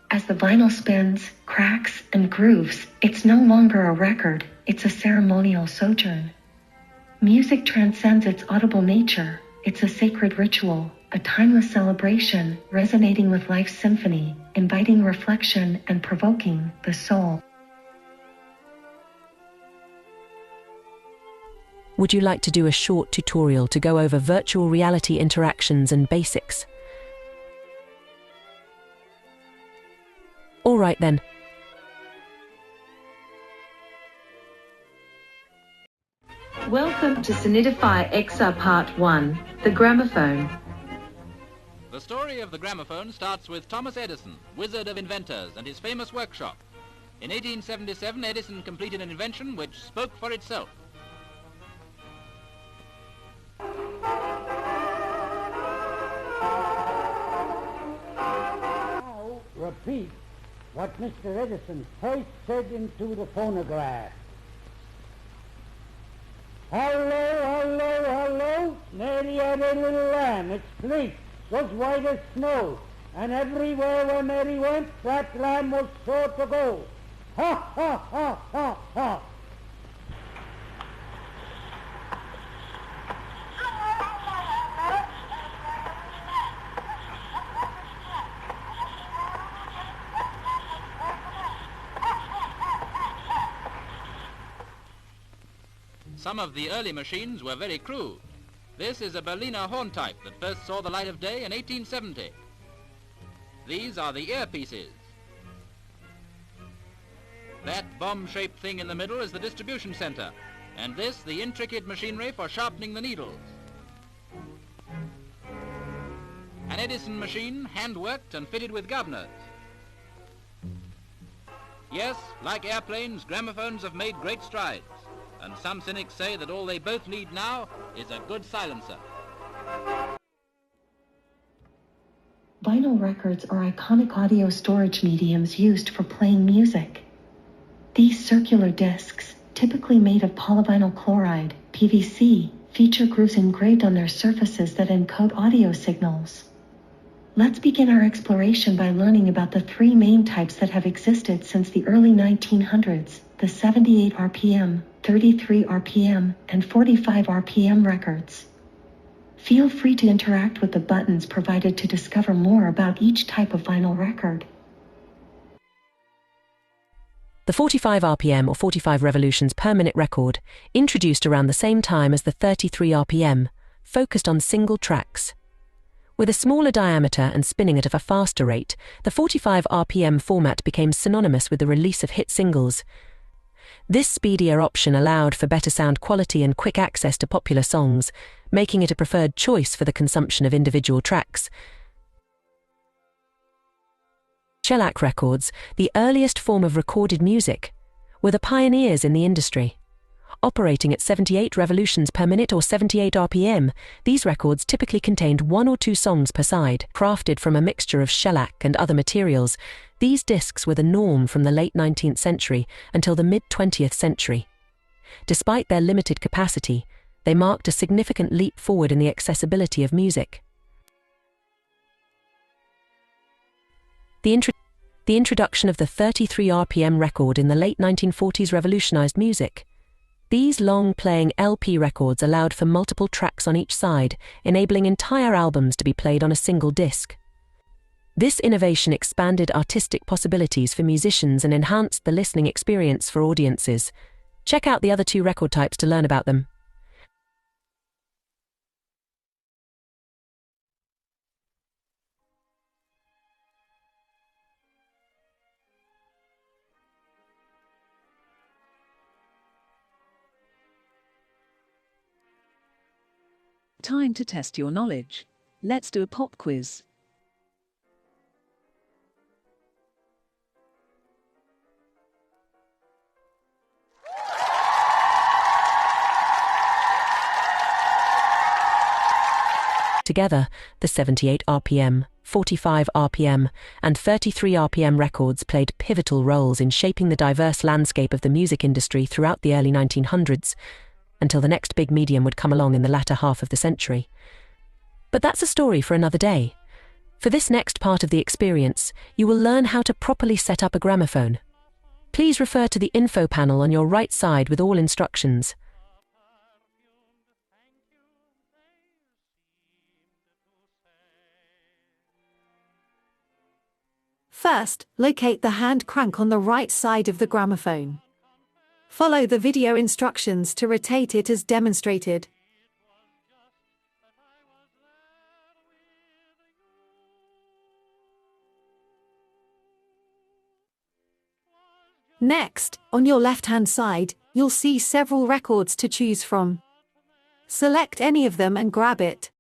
As the vinyl spins, cracks, and grooves, it's no longer a record, it's a ceremonial sojourn. Music transcends its audible nature. It's a sacred ritual, a timeless celebration, resonating with life's symphony, inviting reflection and provoking the soul. Would you like to do a short tutorial to go over virtual reality interactions and basics? All right then. Welcome to Sonidify XR Part 1, the Gramophone. The story of the gramophone starts with Thomas Edison, wizard of inventors, and his famous workshop. In 1877, Edison completed an invention which spoke for itself. Now repeat what Mr. Edison first said into the phonograph. Hello, hello, hello, Mary had a little lamb, its fleece was white as snow, and everywhere where Mary went, that lamb was sure to go. Ha, ha, ha, ha, ha. Some of the early machines were very crude. This is a Berliner horn type that first saw the light of day in 1870. These are the earpieces. That bomb-shaped thing in the middle is the distribution center, and this the intricate machinery for sharpening the needles. An Edison machine, hand-worked and fitted with governors. Yes, like airplanes, gramophones have made great strides. And some cynics say that all they both need now is a good silencer. Vinyl records are iconic audio storage mediums used for playing music. These circular discs, typically made of polyvinyl chloride, PVC, feature grooves engraved on their surfaces that encode audio signals. Let's begin our exploration by learning about the three main types that have existed since the early 1900s, the 78 RPM, 33 RPM, and 45 RPM records. Feel free to interact with the buttons provided to discover more about each type of vinyl record. The 45 RPM or 45 revolutions per minute record, introduced around the same time as the 33 RPM, focused on single tracks. With a smaller diameter and spinning at a faster rate, the 45 RPM format became synonymous with the release of hit singles. This speedier option allowed for better sound quality and quick access to popular songs, making it a preferred choice for the consumption of individual tracks. Shellac records, the earliest form of recorded music, were the pioneers in the industry. Operating at 78 revolutions per minute or 78 RPM, these records typically contained 1 or 2 songs per side, crafted from a mixture of shellac and other materials. These discs were the norm from the late 19th century until the mid-20th century. Despite their limited capacity, they marked a significant leap forward in the accessibility of music. The introduction of the 33 RPM record in the late 1940s revolutionized music. These long-playing LP records allowed for multiple tracks on each side, enabling entire albums to be played on a single disc. This innovation expanded artistic possibilities for musicians and enhanced the listening experience for audiences. Check out the other 2 record types to learn about them. Time to test your knowledge. Let's do a pop quiz. together, the 78 RPM, 45 RPM, and 33 RPM records played pivotal roles in shaping the diverse landscape of the music industry throughout the early 1900s, until the next big medium would come along in the latter half of the century. But that's a story for another day. For this next part of the experience, you will learn how to properly set up a gramophone. Please refer to the info panel on your right side with all instructions. First, locate the hand crank on the right side of the gramophone. Follow the video instructions to rotate it as demonstrated. Next, on your left-hand side, you'll see several records to choose from. Select any of them and grab it.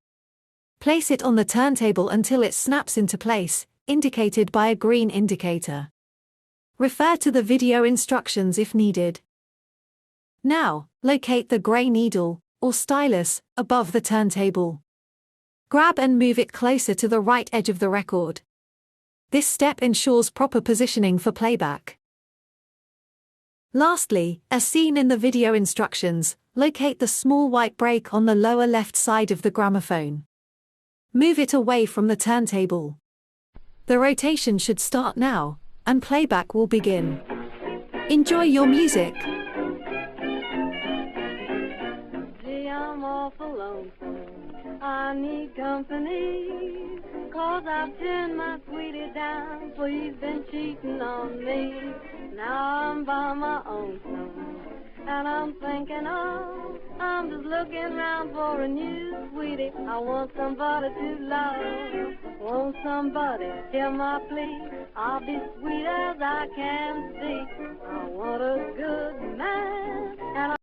Place it on the turntable until it snaps into place, indicated by a green indicator. Refer to the video instructions if needed. Now, locate the grey needle, or stylus, above the turntable. Grab and move it closer to the right edge of the record. This step ensures proper positioning for playback. Lastly, as seen in the video instructions, locate the small white break on the lower left side of the gramophone. Move it away from the turntable. The rotation should start now, and playback will begin. Enjoy your music! Gee, I'm awful lonesome. I need company, 'cause I've turned my sweetie down, so he's been cheating on me. Now I'm by my own son, and I'm thinking, oh, I'm just looking round for a new sweetie. I want somebody to love, want somebody hear my plea. I'll be sweet as I can see. I want a good man, and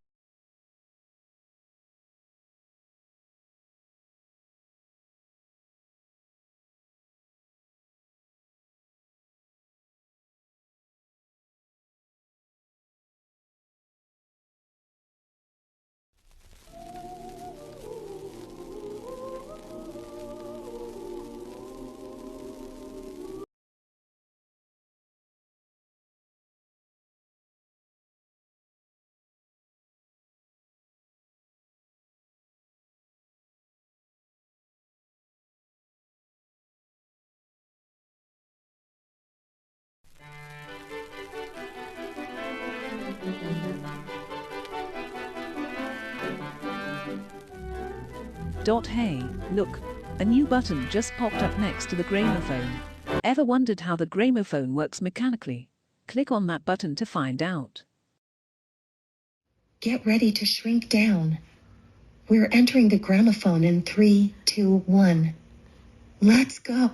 Hey, look, a new button just popped up next to the gramophone. Ever wondered how the gramophone works mechanically? Click on that button to find out. Get ready to shrink down. We're entering the gramophone in 3, 2, 1. Let's go.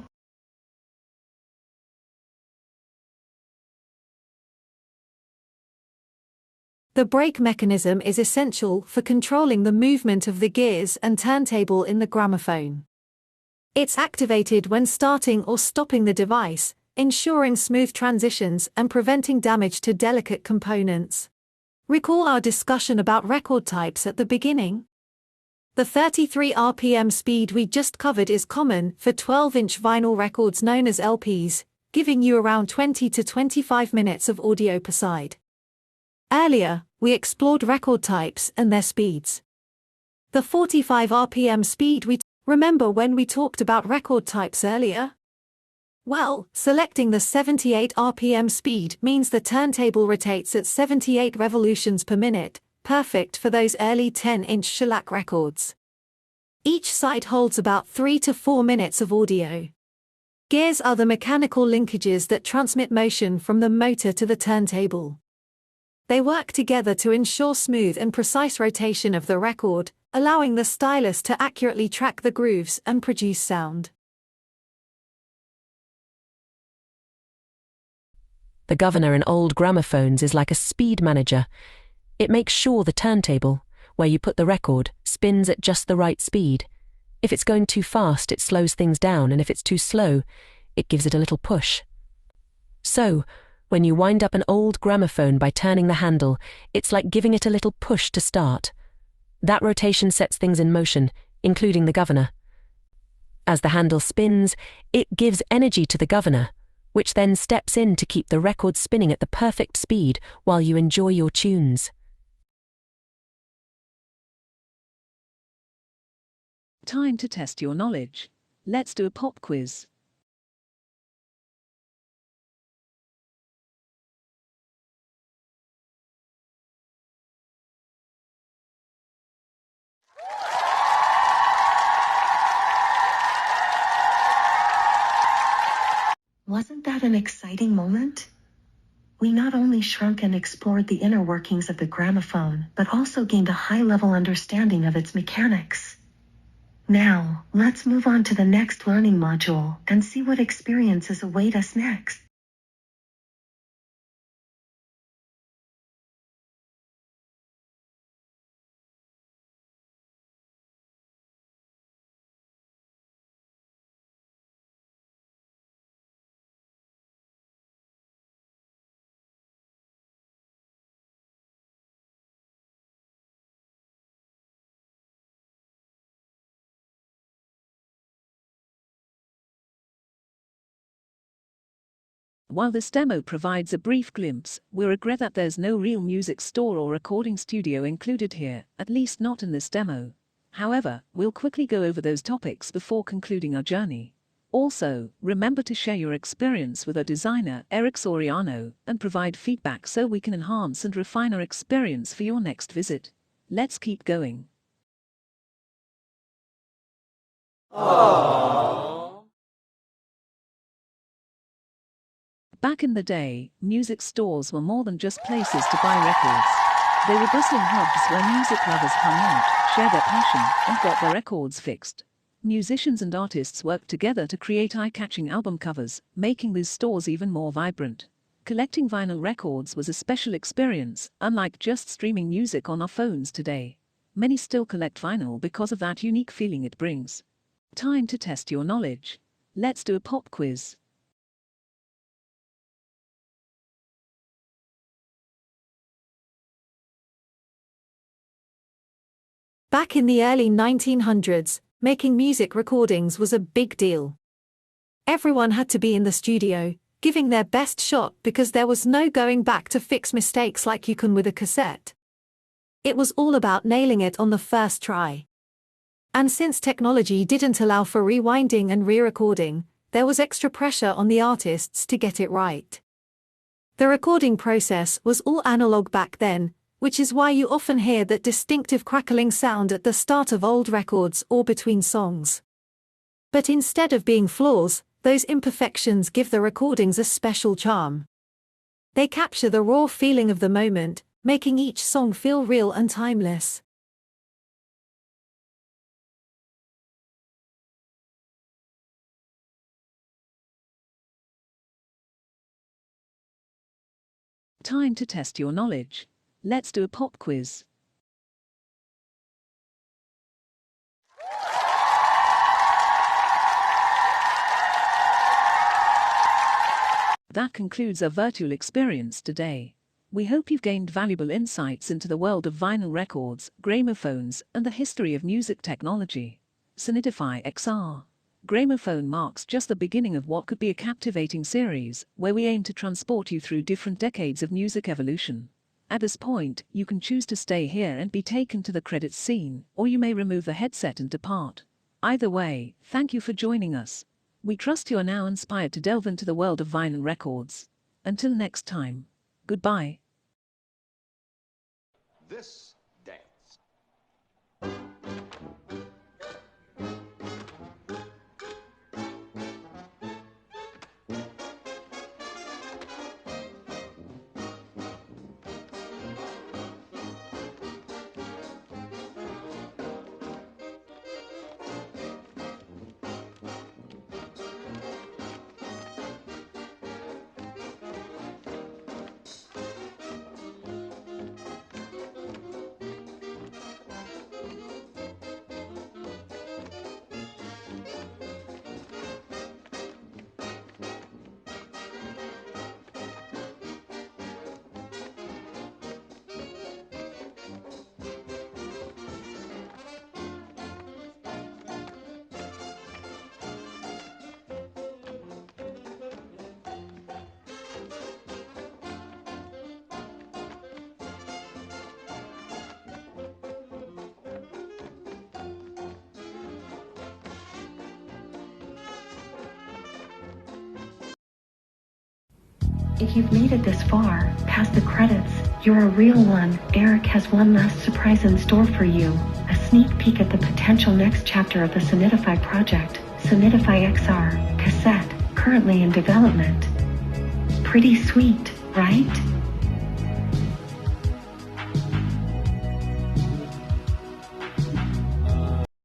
The brake mechanism is essential for controlling the movement of the gears and turntable in the gramophone. It's activated when starting or stopping the device, ensuring smooth transitions and preventing damage to delicate components. Recall our discussion about record types at the beginning? The 33 RPM speed we just covered is common for 12-inch vinyl records known as LPs, giving you around 20 to 25 minutes of audio per side. Earlier, we explored record types and their speeds. The 45 RPM speed remember when we talked about record types earlier? Well, selecting the 78 RPM speed means the turntable rotates at 78 revolutions per minute, perfect for those early 10-inch shellac records. Each side holds about 3 to 4 minutes of audio. Gears are the mechanical linkages that transmit motion from the motor to the turntable. They work together to ensure smooth and precise rotation of the record, allowing the stylus to accurately track the grooves and produce sound. The governor in old gramophones is like a speed manager. It makes sure the turntable, where you put the record, spins at just the right speed. If it's going too fast, it slows things down, and if it's too slow, it gives it a little push. So, when you wind up an old gramophone by turning the handle, it's like giving it a little push to start. That rotation sets things in motion, including the governor. As the handle spins, it gives energy to the governor, which then steps in to keep the record spinning at the perfect speed while you enjoy your tunes. Time to test your knowledge. Let's do a pop quiz. Wasn't that an exciting moment? We not only shrunk and explored the inner workings of the gramophone, but also gained a high-level understanding of its mechanics. Now, let's move on to the next learning module and see what experiences await us next. While this demo provides a brief glimpse, we regret that there's no real music store or recording studio included here, at least not in this demo. However, we'll quickly go over those topics before concluding our journey. Also, remember to share your experience with our designer, Erik Soriano, and provide feedback so we can enhance and refine our experience for your next visit. Let's keep going. Back in the day, music stores were more than just places to buy records. They were bustling hubs where music lovers hung out, shared their passion, and got their records fixed. Musicians and artists worked together to create eye-catching album covers, making these stores even more vibrant. Collecting vinyl records was a special experience, unlike just streaming music on our phones today. Many still collect vinyl because of that unique feeling it brings. Time to test your knowledge. Let's do a pop quiz. Back in the early 1900s, making music recordings was a big deal. Everyone had to be in the studio, giving their best shot because there was no going back to fix mistakes like you can with a cassette. It was all about nailing it on the first try. And since technology didn't allow for rewinding and re-recording, there was extra pressure on the artists to get it right. The recording process was all analog back then, which is why you often hear that distinctive crackling sound at the start of old records or between songs. But instead of being flaws, those imperfections give the recordings a special charm. They capture the raw feeling of the moment, making each song feel real and timeless. Time to test your knowledge. Let's do a pop quiz. That concludes our virtual experience today. We hope you've gained valuable insights into the world of vinyl records, gramophones, and the history of music technology. Sonidify XR. Gramophone marks just the beginning of what could be a captivating series, where we aim to transport you through different decades of music evolution. At this point, you can choose to stay here and be taken to the credits scene, or you may remove the headset and depart. Either way, thank you for joining us. We trust you are now inspired to delve into the world of vinyl records. Until next time, goodbye. This dance. If you've made it this far, past the credits, you're a real one. Erik has one last surprise in store for you. A sneak peek at the potential next chapter of the Sonidify project, Sonidify XR, cassette, currently in development. Pretty sweet, right?